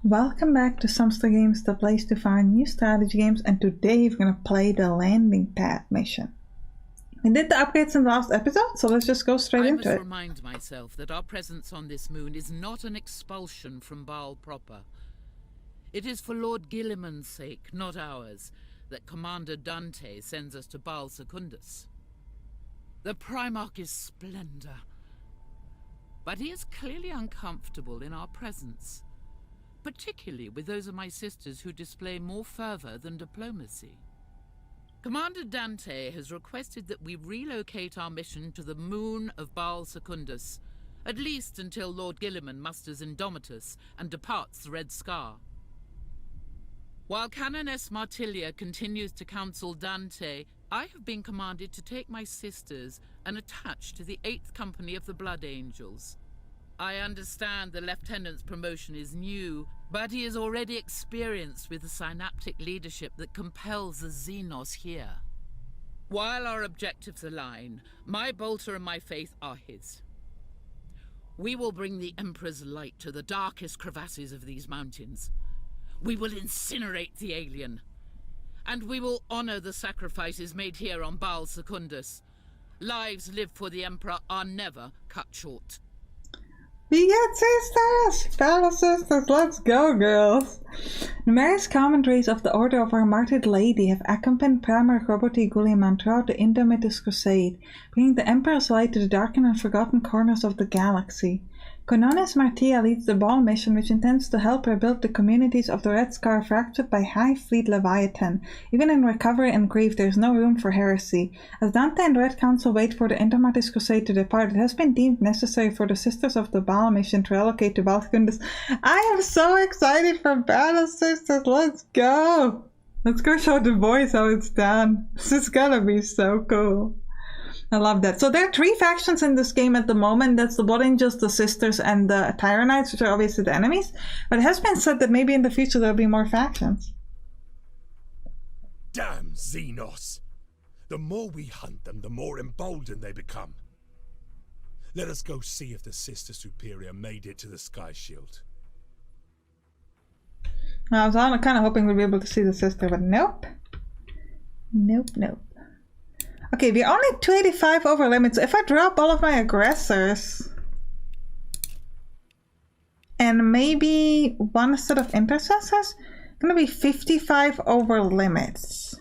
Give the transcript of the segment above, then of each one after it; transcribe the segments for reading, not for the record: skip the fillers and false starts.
Welcome back to Sampstra Games, the place to find new strategy games, and today we're gonna play the landing pad mission. We did the upgrades in the last episode, so let's just go straight into it. I must remind myself that our presence on this moon is not an expulsion from Baal proper. It is for Lord Guilliman's sake, not ours, that Commander Dante sends us to Baal Secundus. The Primarch is splendor, but he is clearly uncomfortable in our presence. Particularly with those of my sisters who display more fervor than diplomacy. Commander Dante has requested that we relocate our mission to the moon of Baal Secundus, at least until Lord Guilliman musters Indomitus and departs the Red Scar. While Canoness Martilia continues to counsel Dante, I have been commanded to take my sisters and attach to the 8th Company of the Blood Angels. I understand the Lieutenant's promotion is new, but he is already experienced with the synaptic leadership that compels the Xenos here. While our objectives align, my bolter and my faith are his. We will bring the Emperor's light to the darkest crevasses of these mountains. We will incinerate the alien. And we will honor the sacrifices made here on Baal Secundus. Lives lived for the Emperor are never cut short. We get sisters! Battle sisters, let's go, girls! Numerous commentaries of the Order of Our Martyred Lady have accompanied Primarch Robert E. Guilliman throughout the Indomitus Crusade, bringing the Emperor's light to the darkened and forgotten corners of the galaxy. Canoness Martia leads the Baal mission, which intends to help rebuild the communities of the Red Scar fractured by High Fleet Leviathan. Even in recovery and grief, there is no room for heresy. As Dante and Red Council wait for the Indomitus Crusade to depart, it has been deemed necessary for the Sisters of the Baal mission to relocate to Baal Secundus. I am so excited for Battle Sisters! Let's go! Let's go show the boys how it's done. This is gonna be so cool. I love that. So there are 3 factions in this game at the moment. That's the Blood Angels, the Sisters, and the Tyranites, which are obviously the enemies. But it has been said that maybe in the future there'll be more factions. Damn Xenos! The more we hunt them, the more emboldened they become. Let us go see if the Sister Superior made it to the Sky Shield. I was kind of hoping we'd be able to see the Sister, but nope. Nope, nope. Okay, we're only 285 over limit, so if I drop all of my aggressors and maybe 1 set of intercessors, it's gonna be 55 over limits.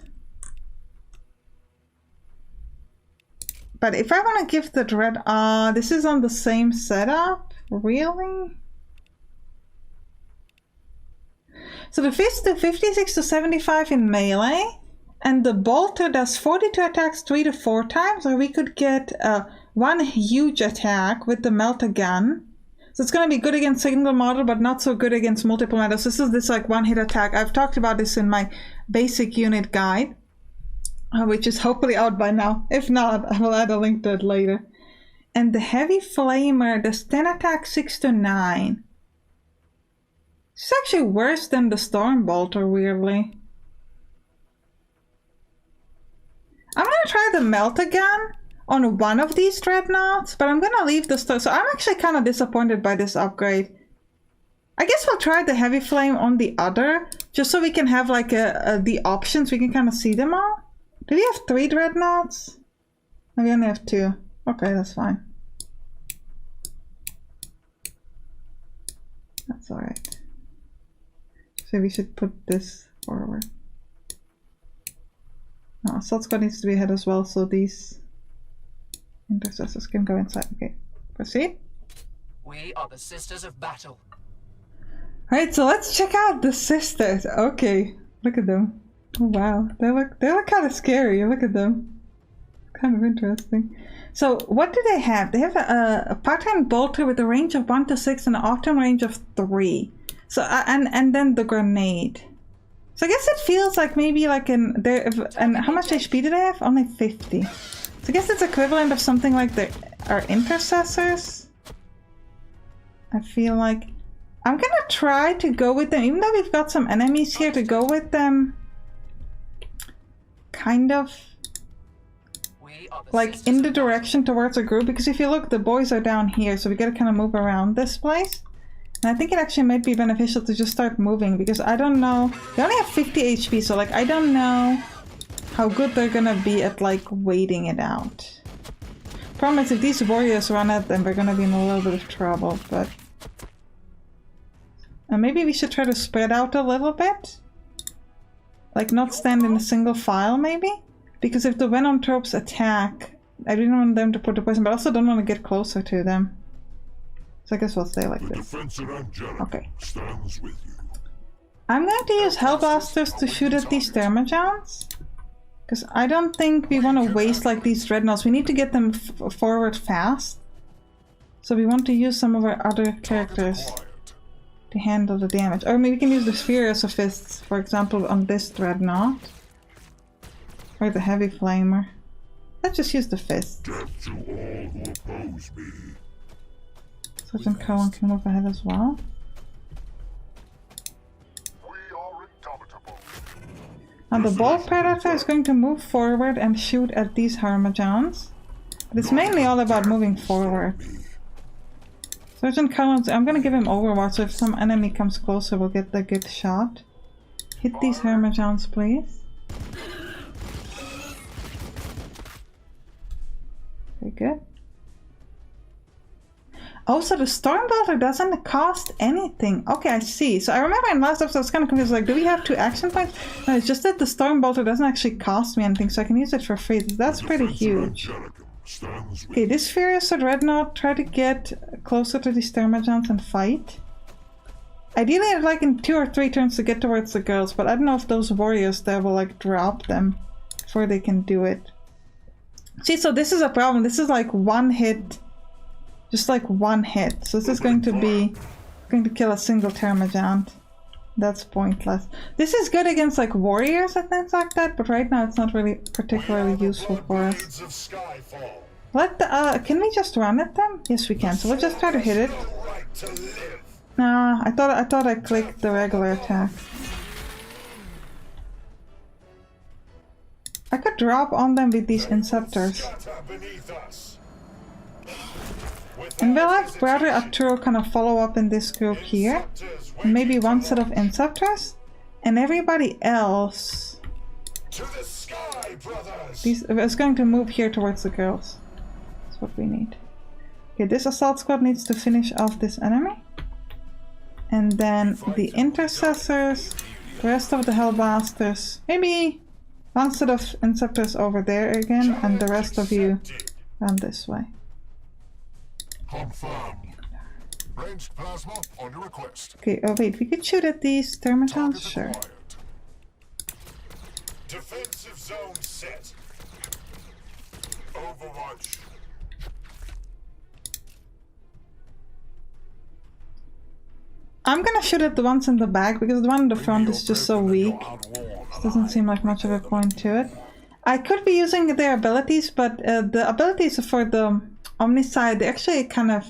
But if I want to give the dread, this is on the same setup? Really? So the fist to 56 to 75 in melee. And the bolter does 42 attacks 3 to 4 times, or we could get 1 huge attack with the melta gun. So it's going to be good against single model, but not so good against multiple models. This is this like 1-hit attack. I've talked about this in my basic unit guide, which is hopefully out by now. If not, I will add a link to it later. And the heavy flamer does 10 attacks 6 to 9. It's actually worse than the storm bolter, weirdly. I'm gonna try the melta gun on one of these dreadnoughts, but I'm gonna leave the so I'm actually kind of disappointed by this upgrade. I guess we'll try the heavy flame on the other, just so we can have like the options. We can kind of see them all. Do we have 3 dreadnoughts? No, we only have 2. Okay, that's fine. That's alright. So we should put this forward. No, Assault Squad needs to be ahead as well, so these intercessors can go inside. Okay, proceed. We are the Sisters of Battle. Alright, so let's check out the Sisters. Okay, look at them. Oh wow, they look kind of scary. Look at them. Kind of interesting. So what do they have? They have a part-time bolter with a range of 1 to 6 and an off-time range of 3. So and then the grenade. So I guess it feels like maybe like and how much HP do they have? Only 50. So I guess it's equivalent of something like our intercessors. I feel like I'm gonna try to go with them, even though we've got some enemies here, to go with them kind of like in the direction towards a group, because if you look, the boys are down here, so we gotta kind of move around this place. And I think it actually might be beneficial to just start moving, because I don't know. They only have 50 HP, so like I don't know how good they're gonna be at like waiting it out. Problem is, if these warriors run at them, we're gonna be in a little bit of trouble, but... maybe we should try to spread out a little bit? Like, not stand in a single file, maybe? Because if the Venom tropes attack, I didn't want them to put the poison, but I also don't want to get closer to them. So I guess we'll stay like this. Okay. I'm going to use Hellblasters to shoot at these Thermagants. Because I don't think we want to waste like these Dreadnoughts. We need to get them forward fast. So we want to use some of our other characters to handle the damage. Or maybe we can use the Furious of Fists, for example, on this Dreadnought. Or the Heavy Flamer. Let's just use the Fist. Death to all who oppose me. Sergeant Cohen can move ahead as well. Now the Ball Predator is going to move forward and shoot at these Harmagons. But it's mainly all about moving forward. Sergeant Collins, I'm gonna give him Overwatch, so if some enemy comes closer we'll get the good shot. Hit these Harmagons, please. Very good. Oh, so the Stormbolter doesn't cost anything. Okay, I see. So I remember in last episode I was kind of confused, like, do we have 2 action points? No, it's just that the Stormbolter doesn't actually cost me anything, so I can use it for free. That's pretty huge. Okay, this Furious Dreadnought, try to get closer to these Thermagants and fight. Ideally I'd like in 2 or 3 turns to get towards the girls, but I don't know if those warriors there will like drop them before they can do it. See, so this is a problem. This is like one hit. Just like one hit. So this is going to kill a single Termagant. That's pointless. This is good against like warriors and things like that, but right now it's not really particularly useful for us. Can we just run at them? Yes, we can. So we'll just try to hit it. Nah, I thought I clicked the regular attack. I could drop on them with these Inceptors. And we'll have Brother Arturo kind of follow up in this group here. And maybe one set of Inceptors. And everybody else... is going to move here towards the girls. That's what we need. Okay, this assault squad needs to finish off this enemy. And then the Intercessors, the rest of the Hellblasters, maybe one set of Inceptors over there again, and the rest of you run this way. Confirmed. Ranged plasma on your request. Okay, oh wait, we could shoot at these Thermagants? Sure. Defensive zone set. Overwatch. I'm gonna shoot at the ones in the back because the one in the front is just so weak. This doesn't seem like much of a point to it. I could be using their abilities, but the abilities for the Omnicide, they actually kind of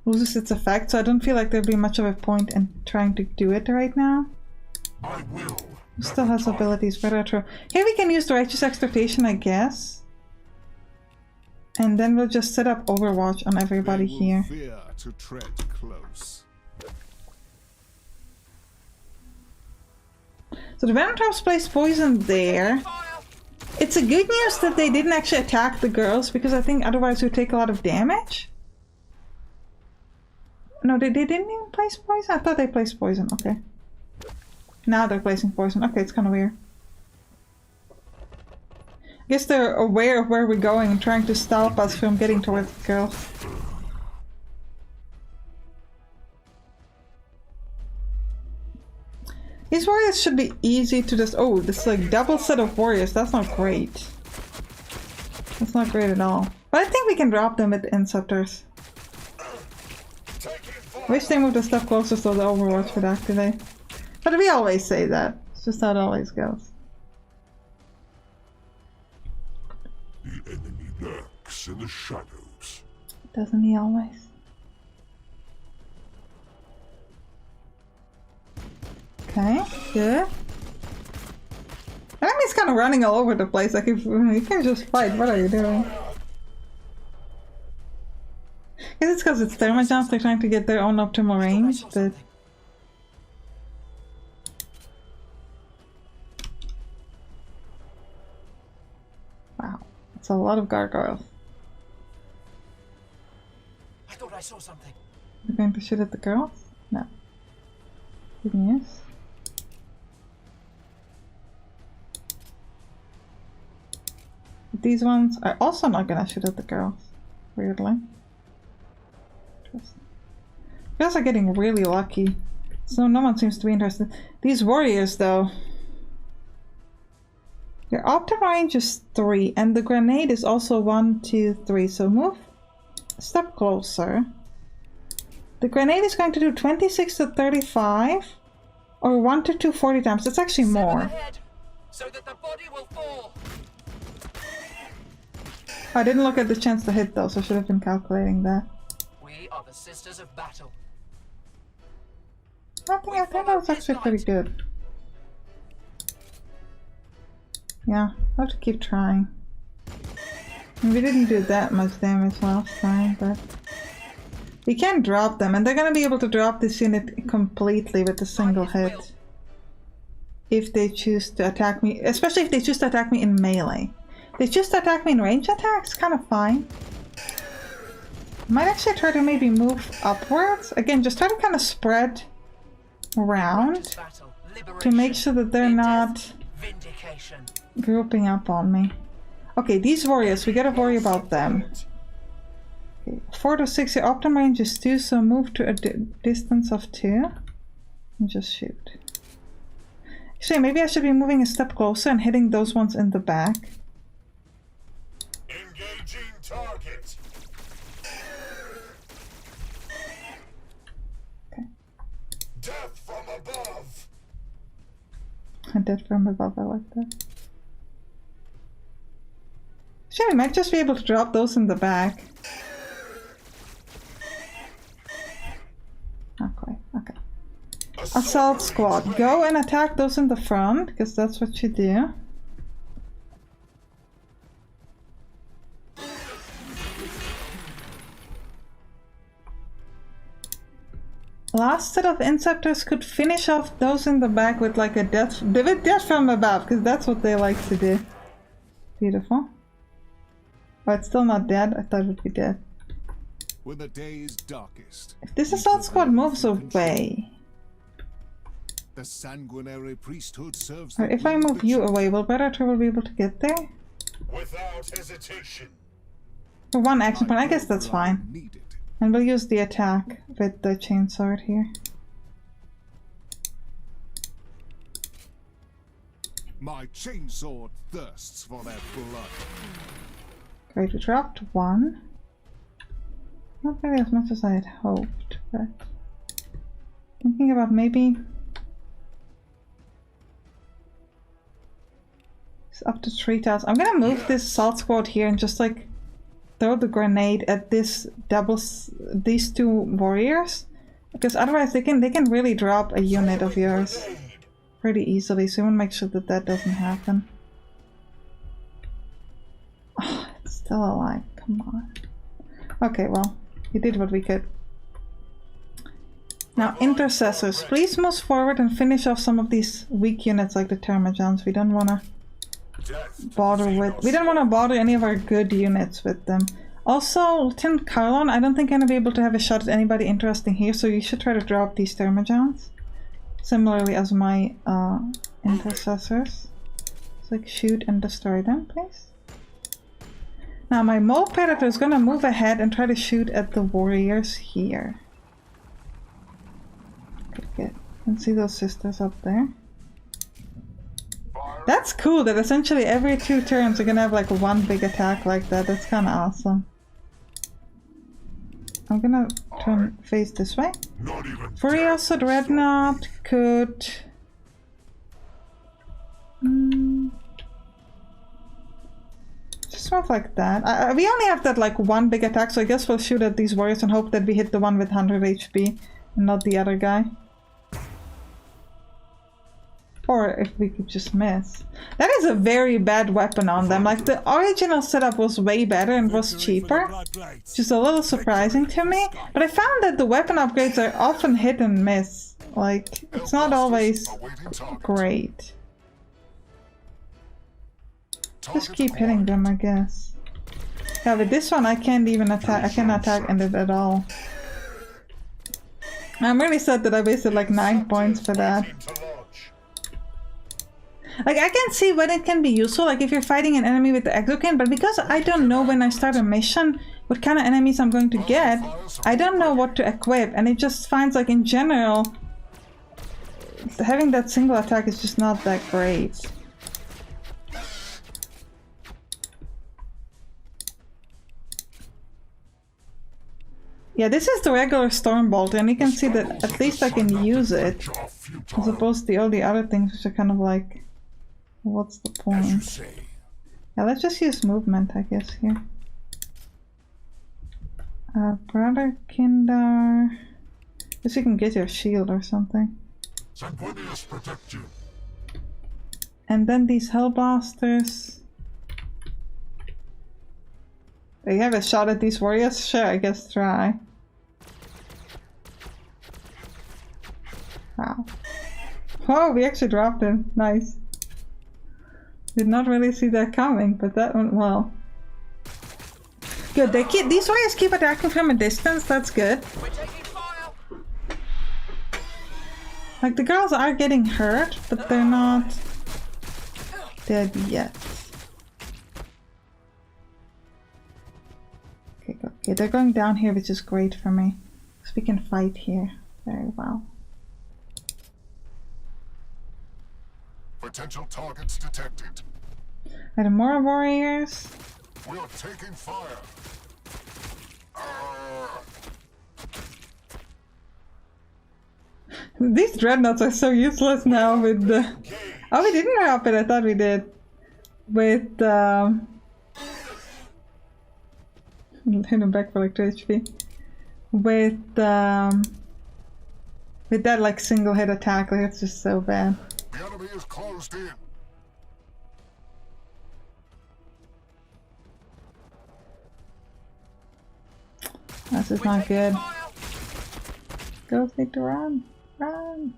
loses its effect, so I don't feel like there'd be much of a point in trying to do it right now. Who still has abilities? Here we can use the Righteous Exhortation, I guess. And then we'll just set up Overwatch on everybody here. To tread close. So the Venom Traps place poison there. It's a good news that they didn't actually attack the girls, because I think otherwise we would take a lot of damage. No, they didn't even place poison? I thought they placed poison, okay. Now they're placing poison. Okay, it's kind of weird. I guess they're aware of where we're going and trying to stop us from getting towards the girls. These warriors should be easy to just... Oh, this like double set of warriors. That's not great. That's not great at all. But I think we can drop them with Inceptors. Wish they moved the stuff closer so the Overwatch would activate. But we always say that. It's just how it always goes. The enemy lurks in the shadows. Doesn't he always? Okay, good. Enemy's kind of running all over the place. Like, if you can't just fight, what are you doing? Because it's it's because it's Thermagants, they're trying to get their own optimal range, but... Wow, that's a lot of gargoyles. I thought I saw something. We're going to shoot at the girls? No. Good news. These ones are also not gonna shoot at the girls, weirdly. Girls are getting really lucky, so no one seems to be interested. These warriors, though. Your optimal range is 3, and the grenade is also 1, 2, 3, so move a step closer. The grenade is going to do 26 to 35, or 1 to 2 40 times. It's actually more. Ahead, so that the body will fall. I didn't look at the chance to hit though, so I should have been calculating that. We are the Sisters of Battle. I think that was actually pretty good. Yeah, I'll have to keep trying. We didn't do that much damage last time, but... We can drop them, and they're gonna be able to drop this unit completely with a single hit. If they choose to attack me, especially if they choose to attack me in melee. If they choose to attack me in range attacks, kind of fine. Might actually try to maybe move upwards. Again, just try to kind of spread around to make sure that they're not grouping up on me. Okay, these warriors, we gotta worry about them. Okay, 4 to 6, your optimum range is 2, so move to a distance of 2 and just shoot. Actually, maybe I should be moving a step closer and hitting those ones in the back. Engaging target. Okay. Death from above. Death from above, I like that. Sure, we might just be able to drop those in the back. Not quite, okay. Assault squad, go and attack those in the front, because that's what you do. Last set of Inceptors could finish off those in the back with like a death from above, because that's what they like to do. Beautiful. Oh, it's still not dead. I thought it would be dead. When the day is darkest, If this assault squad moves away, the sanguinary priesthood serves. or if I move you away, will Predator will be able to get there? Without hesitation. For one action point, I guess that's fine. Needed. And we'll use the attack with the chainsword here. My chainsword thirsts for their blood. Great, we dropped 1. Not really as much as I had hoped, but thinking about maybe it's up to 3,000. I'm gonna move this assault squad here and just like throw the grenade at these two warriors, because otherwise they can really drop a unit of yours pretty easily. So we want to make sure that that doesn't happen. Oh, it's still alive. Come on. Okay, well, we did what we could. Now, intercessors, please move forward and finish off some of these weak units like the Termagants. We don't want to bother any of our good units with them. Also, Lieutenant Carlon, I don't think I'm going to be able to have a shot at anybody interesting here, so you should try to drop these Termagants. Similarly as my intercessors. So like shoot and destroy them, please. Now my Mole Predator is going to move ahead and try to shoot at the warriors here. Good, good. You can see those sisters up there. That's cool that essentially every 2 turns we're gonna have like one big attack like that. That's kind of awesome. I'm gonna face this way. Furiosa Dreadnought could... just move like that. We only have that like one big attack, so I guess we'll shoot at these warriors and hope that we hit the one with 100 HP and not the other guy. before if we could just miss. That is a very bad weapon on them. Like, the original setup was way better and was cheaper. Just a little surprising to me. But I found that the weapon upgrades are often hit and miss. Like, it's not always great. Just keep hitting them, I guess. Yeah, with this one I can't even attack. I can't attack it at all. I'm really sad that I wasted like 9 points for that. Like, I can see when it can be useful, like if you're fighting an enemy with the exocrine, but because I don't know when I start a mission what kind of enemies I'm going to get, I don't know what to equip, and it just finds like in general having that single attack is just not that great. Yeah, this is the regular Stormbolt, and you can see that at least I can use it, as opposed to all the other things which are kind of like, what's the point? Yeah, let's just use movement, I guess, here. Brother Kindar... Guess you can get your shield or something. Protect you. And then these Hellblasters... Do you have a shot at these warriors? Sure, I guess try. Wow. Oh, we actually dropped him. Nice. Did not really see that coming, but that went well. Good, these warriors keep attacking from a distance, that's good. We're taking fire. Like, the girls are getting hurt, but they're not dead yet. Okay, they're going down here, which is great for me. So we can fight here very well. Potential targets detected. Are there more warriors? We are taking fire. These dreadnoughts are so useless now with the... Oh, we didn't drop it, I thought we did. With hit him back for like 2 HP. With that like single hit attack, like it's just so bad. The enemy is closed in. This is not good. Girls need to run. Run!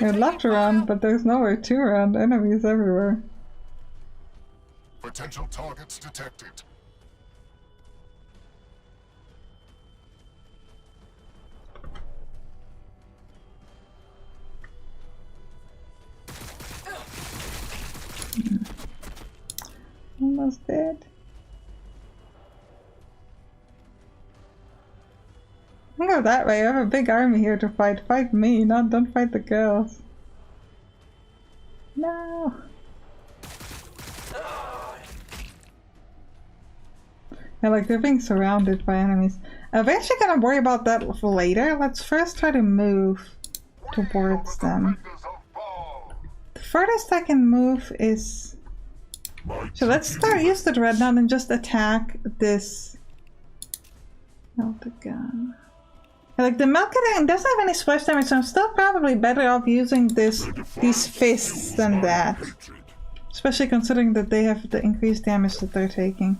I'd love to run, but there's nowhere to run. Enemies everywhere. Potential targets detected. Almost dead. I go that way. I have a big army here to fight. Fight me, don't fight the girls. No. Yeah, like they're being surrounded by enemies. We're actually gonna worry about that for later. Let's first try to move towards them. The furthest I can move is... So let's use the dreadnought and just attack this... Melt the gun. Like, the Melkadan doesn't have any splash damage, so I'm still probably better off using these fists than that. Especially considering that they have the increased damage that they're taking.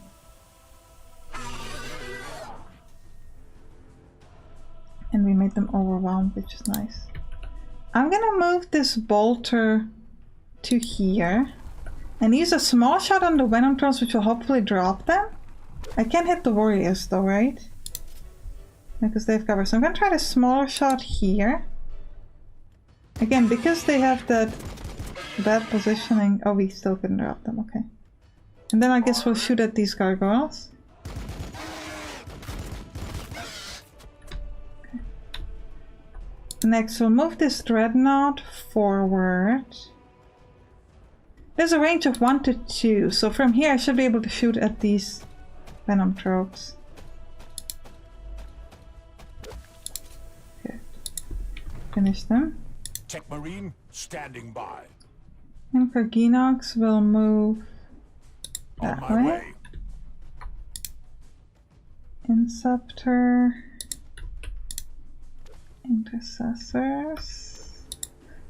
And we made them overwhelmed, which is nice. I'm gonna move this bolter to here. And use a small shot on the Venom Trolls, which will hopefully drop them. I can't hit the warriors though, right? Because they have cover. So I'm gonna try the smaller shot here. Again, because they have that bad positioning. Oh, we still couldn't drop them, okay. And then I guess we'll shoot at these gargoyles. Okay. Next, we'll move this dreadnought forward. There's a range of 1 to 2, so from here I should be able to shoot at these Venom Trolls. Finish them. Tech Marine standing by. And for Genox, we'll move that way. Inceptor. Intercessors.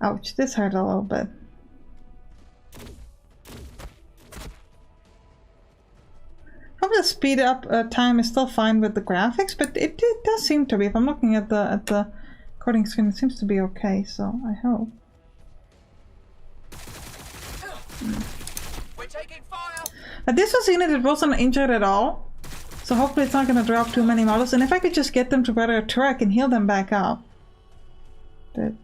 Ouch, this hurt a little bit. Hope the speed up time is still fine with the graphics, but it does seem to be. If I'm looking at the recording screen, it seems to be okay, so I hope. We're taking fire. But this was a unit that wasn't injured at all, so hopefully it's not going to drop too many models. And if I could just get them to weather a tour, I can heal them back up. But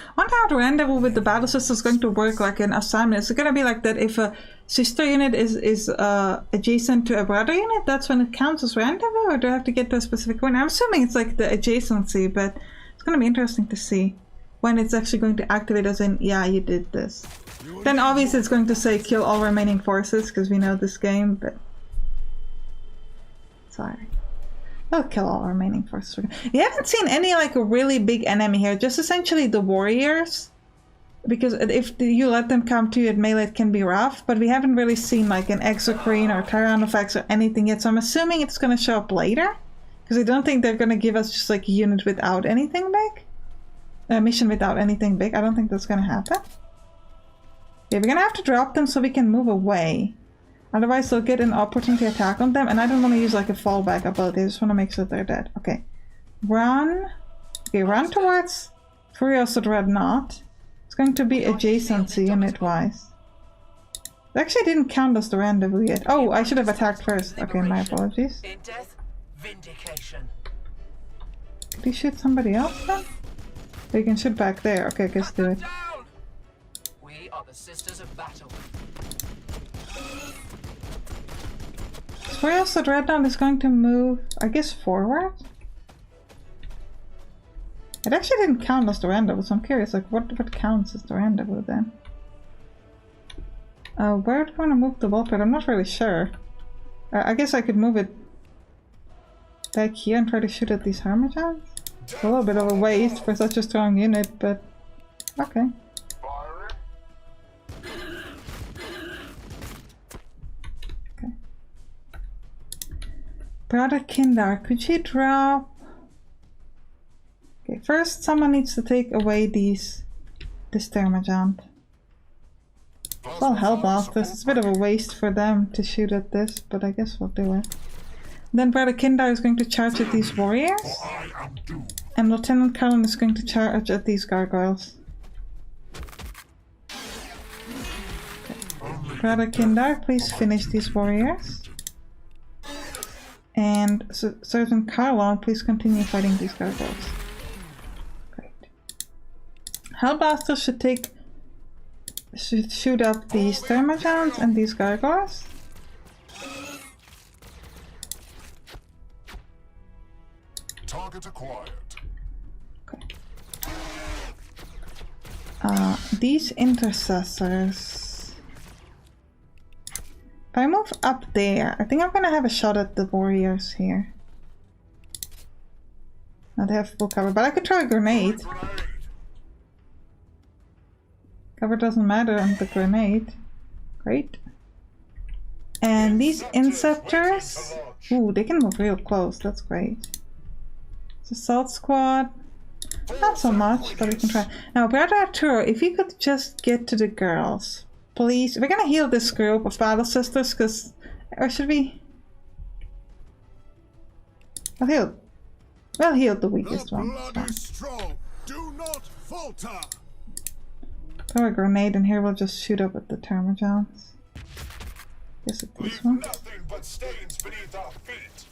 I wonder how the rendezvous with the battle sister is going to work like an assignment. Is it going to be like that if a sister unit is adjacent to a brother unit, that's when it counts as rendezvous? Or do I have to get to a specific one? I'm assuming it's like the adjacency, but it's going to be interesting to see when it's actually going to activate as in, yeah, you did this. Then obviously it's going to say kill all remaining forces, because we know this game, but... Sorry. I'll kill all remaining forces. You haven't seen any like a really big enemy here, just essentially the warriors. Because if you let them come to you at melee, it can be rough, but we haven't really seen like an exocrine or Tyrannofax or anything yet, so I'm assuming it's going to show up later. Because I don't think they're going to give us just like a unit without anything big. A mission without anything big. I don't think that's going to happen. Yeah, we're going to have to drop them so we can move away. Otherwise they'll get an opportunity attack on them, and I don't want to use like a fallback ability. I just want to make sure they're dead. Okay. Run. Okay, run towards Furiosa Dreadnought. It's going to be adjacency unit-wise. It actually didn't count as the rendezvous yet. Oh, I should have attacked first. Okay, my apologies. In death, vindication. Did you shoot somebody else then? You can shoot back there. Okay, I guess do it. Down. We are the Sisters of Battle. Furiosa Dreadnought is going to move, I guess, forward? It actually didn't count as the rendezvous, so I'm curious, like, what counts as the rendezvous then? Where do I want to move the bulkhead? I'm not really sure. I guess I could move it back here and try to shoot at these Harmagans? It's a little bit of a waste for such a strong unit, but okay. Brother Kindar, could you drop... Okay, first someone needs to take away this Termagant. Well, Hellblasters, it's a bit of a waste for them to shoot at this, but I guess we'll do it. Then Brother Kindar is going to charge at these warriors. And Lieutenant Cullen is going to charge at these gargoyles. Okay. Brother Kindar, please finish these warriors. And Sergeant Carlon, please continue fighting these gargoyles. Great. Hellblasters should shoot up these Termagants and these gargoyles. Target acquired. Okay. These intercessors. If I move up there, I think I'm gonna have a shot at the warriors here. Now they have full cover, but I could try a grenade. Cover doesn't matter on the grenade. Great. And these Inceptors, ooh, they can move real close, that's great. It's Assault Squad, not so much, but we can try. Now, Brother Arturo, if you could just get to the girls. Please, we're gonna heal this group of battle sisters, because, or should we? We'll heal the weakest one. Strong. Do not falter. Throw a grenade in here, we'll just shoot up at the Termagants. Guess it's this one. Nothing but stains beneath our feet.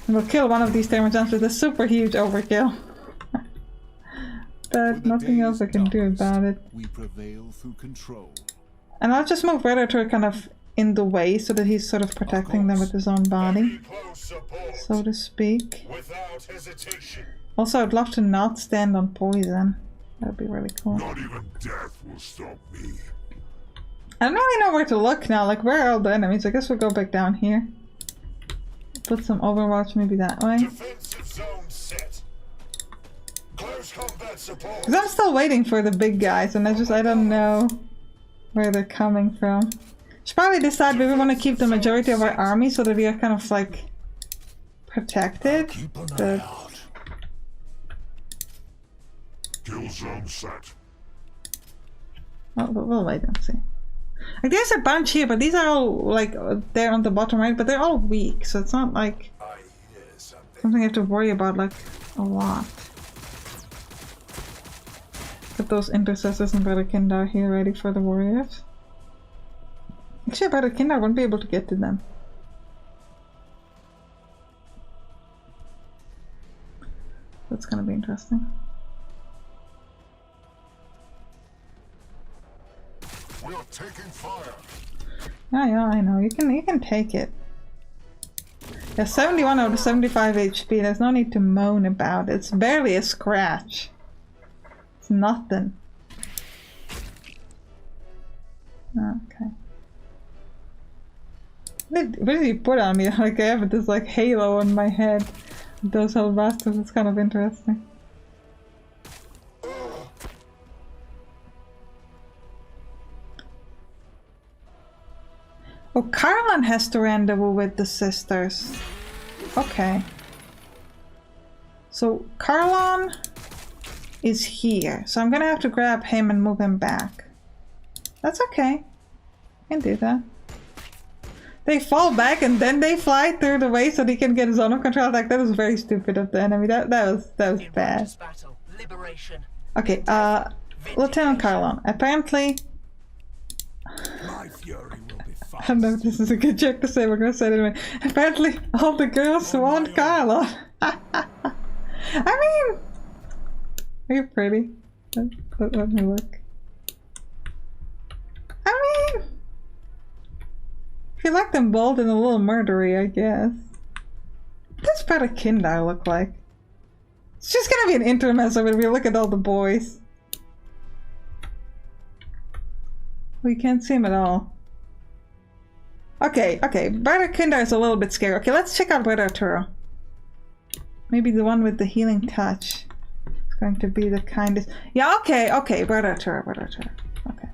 And we'll kill one of these Termagants with a super huge overkill. But nothing else I can do about it. We prevail through control. And I'll just move Predator kind of in the way so that he's sort of protecting them with his own body, so to speak. Without hesitation. Also, I'd love to not stand on poison. That'd be really cool. Not even death will stop me. I don't really know where to look now. Like, where are all the enemies? I guess we'll go back down here. Put some Overwatch maybe that way. Defensive zone set. Close combat support. Because I'm still waiting for the big guys, and I don't know where they're coming from. Should probably decide we want to keep the majority of our army so that we are kind of like protected. Keep an eye But out. Kill zone set. we'll wait and see. Like there's a bunch here, but these are all like there on the bottom right, but they're all weak, so it's not like I hear something. something you have to worry about like a lot. Put those intercessors and Barakindar here ready for the warriors. Actually, Barakindar won't be able to get to them. That's gonna be interesting. We are taking fire. Yeah, I know. You can take it. Yeah, 71 out of 75 HP. There's no need to moan about it. It's barely a scratch. It's nothing. Okay. What did you put on me? Like I have this like halo on my head. Those whole bastards. It's kind of interesting. Oh, Carlin has to rendezvous with the sisters. Okay. So Carlon is here. So I'm gonna have to grab him and move him back. That's okay. I can do that. They fall back and then they fly through the way so they can get zone of control. Like that was very stupid of the enemy. That was In bad. righteous battle, liberation. Okay, Lieutenant Carlon. Apparently, My fury will be fast. I don't know if this is a good joke to say, we're gonna say it anyway. Apparently, all the girls want Carlon. I mean, are you pretty? Let me look. I mean, if you like them bold and a little murdery, I guess. What does Barakindar look like? It's just gonna be an intermezzo when we look at all the boys. We can't see him at all. Okay, Barakindar is a little bit scary. Okay, let's check out Red Arturo. Maybe the one with the healing touch. It's going to be the kindest. Yeah, okay, Red Arturo. Okay.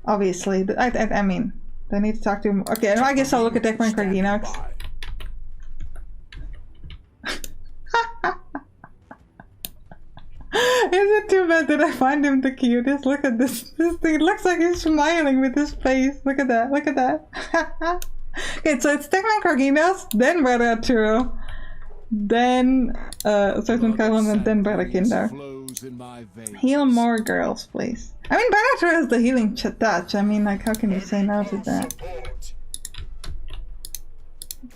Obviously, I mean, I need to talk to him. Okay, I guess I'll look at Dekman Karginox. By. Is it too bad that I find him the cutest? Look at this thing. It looks like he's smiling with his face. Look at that. Okay, so it's Dekman Karginos, then Red Arturo, then Sergeant Carlin, and then Barakindar. Flows in my veins. Heal more girls, please. I mean, Barakindar has the healing touch. I mean, like, how can you say no to that? Support.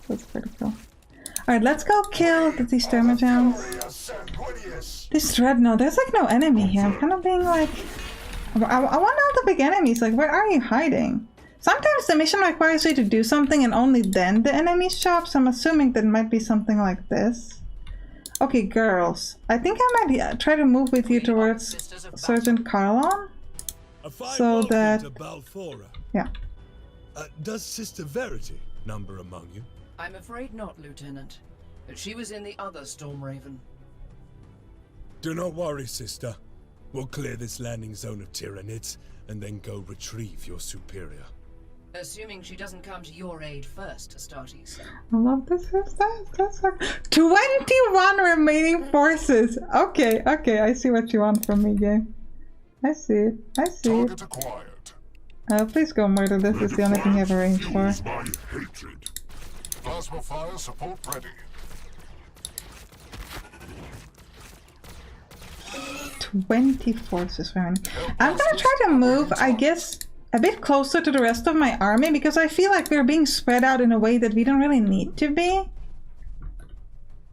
That's pretty cool. Alright, let's go kill these Termagems. Warrior Sanguinius. This Dreadnought, there's like no enemy here. I'm kind of being like... I want all the big enemies. Like, where are you hiding? Sometimes the mission requires you to do something and only then the enemies show up, so I'm assuming that might be something like this. Okay, girls. I think I might try to move with you towards Sergeant Carlon. A fine So welcome that- to Balfora. Yeah. Does Sister Verity number among you? I'm afraid not, Lieutenant. But she was in the other Storm Raven. Do not worry, sister. We'll clear this landing zone of Tyranids and then go retrieve your superior. Assuming she doesn't come to your aid first, Astartes. I love this. That's like 21 remaining forces. Okay, I see what you want from me, game. I see it. Target acquired. Please go murder this. It's the only thing you have arranged for. Use my hatred. Plasma fire support ready. 20 forces remaining. I'm gonna try to move, I guess, a bit closer to the rest of my army because I feel like we're being spread out in a way that we don't really need to be.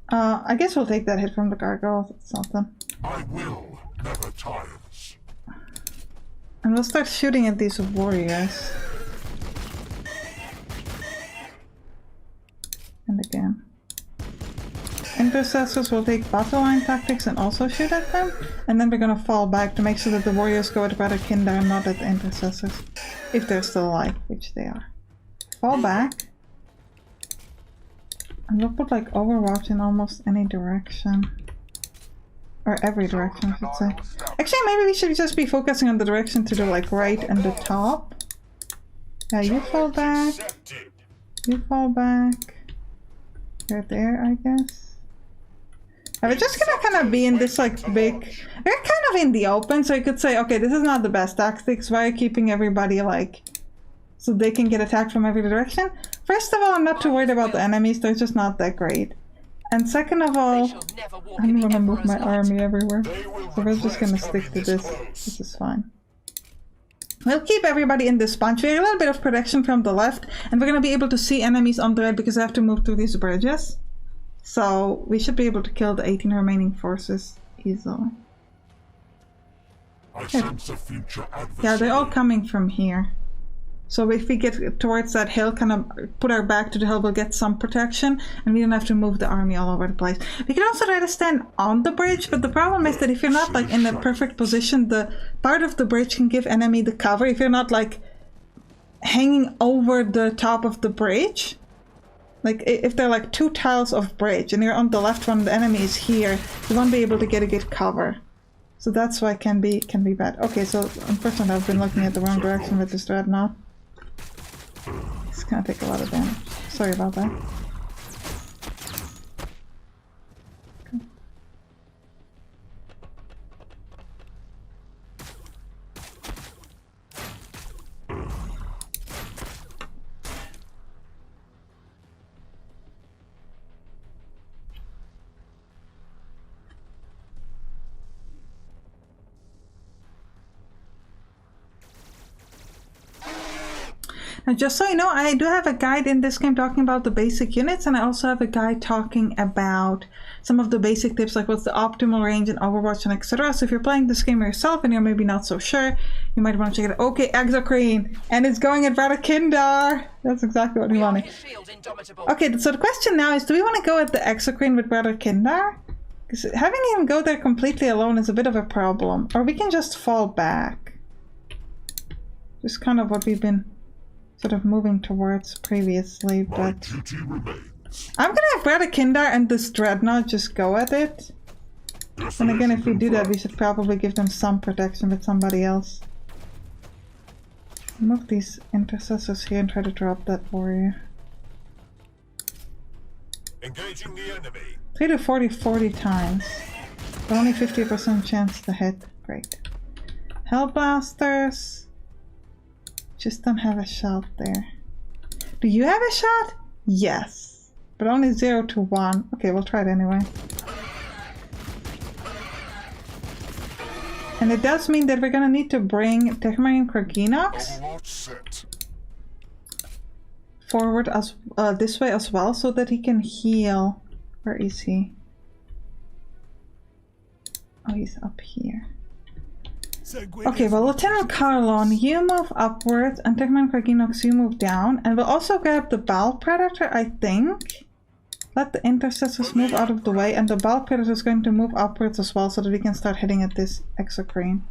I guess we'll take that hit from the gargoyles. It's something. My will never tires. And we'll start shooting at these warriors. And again. Intercessors will take battle line tactics and also shoot at them. And then we're gonna fall back to make sure that the warriors go at Barakindar and not at the intercessors. If they're still alive, which they are. Fall back. And we'll put like Overwatch in almost any direction. Or every direction, I should say. Actually, maybe we should just be focusing on the direction to the like right and the top. Yeah, you fall back. You fall back. You're there, I guess. We're just gonna kind of be in this like big... We're kind of in the open, so you could say, okay, this is not the best tactics. Why are you keeping everybody like... so they can get attacked from every direction? First of all, I'm not too worried about the enemies. They're just not that great. And second of all, I'm gonna move my army everywhere. So we're just gonna stick to this. This is fine. We'll keep everybody in this bunch. We have a little bit of protection from the left, and we're gonna be able to see enemies on the right because I have to move through these bridges. So we should be able to kill the 18 remaining forces easily. Yeah, they're all coming from here. So if we get towards that hill, kind of put our back to the hill, we'll get some protection, and we don't have to move the army all over the place. We can also try to stand on the bridge, but the problem is that if you're not like in the perfect position, the part of the bridge can give enemy the cover. If you're not like hanging over the top of the bridge, like if they're like 2 tiles of bridge and you're on the left one, the enemy is here, you won't be able to get a good cover. So that's why it can be bad. Okay, so unfortunately I've been looking at the wrong direction with this dreadnought. It's gonna take a lot of damage. Sorry about that. Okay. Now, just so you know, I do have a guide in this game talking about the basic units, and I also have a guide talking about some of the basic tips, like what's the optimal range in Overwatch and etc. So if you're playing this game yourself and you're maybe not so sure, you might want to check it out. Okay, Exocrine, and it's going at Radakindar. That's exactly what we wanted. Okay, so the question now is, do we want to go at the Exocrine with Radakindar? Because having him go there completely alone is a bit of a problem. Or we can just fall back. Just kind of what we've been sort of moving towards previously, but I'm gonna have Radakindar and this Dreadnought just go at it. And again, if we do that, we should probably give them some protection with somebody else. Move these intercessors here and try to drop that warrior. Engaging the enemy. 3 to 40 times. But only 50% chance to hit. Great. Hellblasters. Just don't have a shot there. Do you have a shot? Yes. But only 0 to 1. Okay, we'll try it anyway. And it does mean that we're gonna need to bring Techmarine Kraginox forward as this way as well, so that he can heal. Where is he? Oh, he's up here. Okay, well, Lieutenant Carlon, you move upwards, and Techman Kraginox, you move down, and we'll also grab the Ball Predator, I think. Let the intercessors move out of the way, and the Ball Predator is going to move upwards as well, so that we can start hitting at this Exocrine.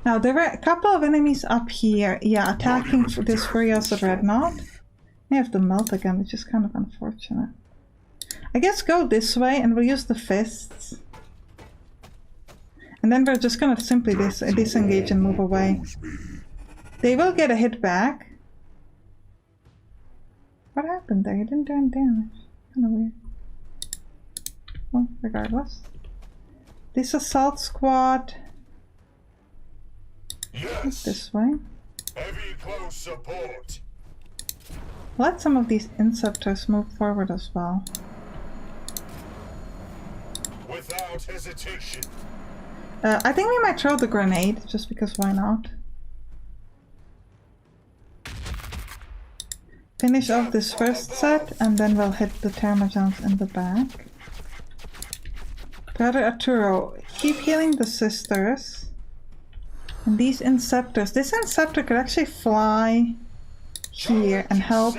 Now, there were a couple of enemies up here, yeah, attacking this Furious Dreadnought. They have the melt again, which is kind of unfortunate. I guess go this way, and we'll use the fists. And then we're just gonna simply disengage and move away. They will get a hit back. What happened there? He didn't do any damage. Kinda weird. Well, regardless. This assault squad. Yes. This way. Heavy close support. Let some of these Inceptors move forward as well. Without hesitation. I think we might throw the grenade, just because why not? Finish off this first set, and then we'll hit the Termagants in the back. Brother Arturo, keep healing the sisters. And these Inceptors. This Inceptor could actually fly here and help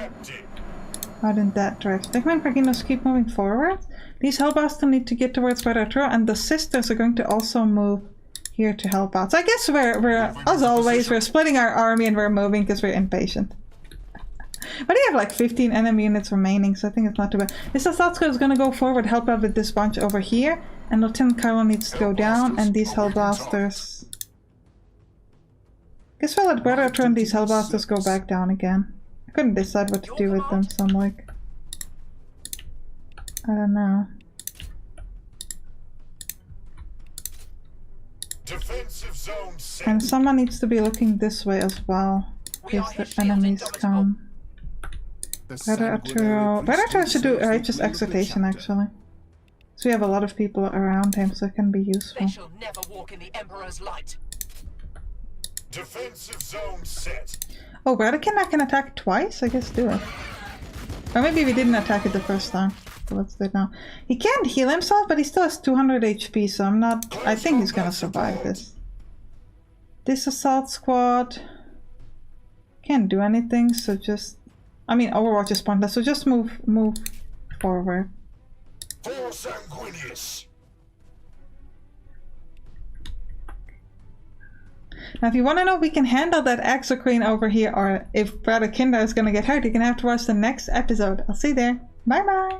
out in that direction. Techman Kraginos, keep moving forward. These Hellbasters need to get towards Brother Arturo, and the sisters are going to also move here to help out. So I guess we're as always, we're splitting our army and we're moving because we're impatient. But we have like 15 enemy units remaining, so I think it's not too bad. This assault squad is going to go forward, help out with this bunch over here, and Lieutenant Carlo needs to go down, and these Hellblasters Guess we'll let Brother turn these hellbusters go back down again. I couldn't decide what to do with them, so I'm like... I don't know. Defensive zone set. And someone needs to be looking this way as well. In case the enemies come. Brother Arturo should do righteous exhortation actually. So we have a lot of people around him, so it can be useful. They shall never walk in the Emperor's light. Defensive zone set. Oh, Brotherkin, I can attack twice? I guess do it. Or maybe we didn't attack it the first time. So let's do it now. He can't heal himself, but he still has 200 HP, so I'm not... I think he's gonna survive this. This assault squad... Can't do anything, so just... I mean, Overwatch is pointless, so just move forward. For Sanguinius. Now, if you want to know if we can handle that Exocrine over here, or if Brother Kinder is gonna get hurt, you're gonna have to watch the next episode. I'll see you there. Bye bye!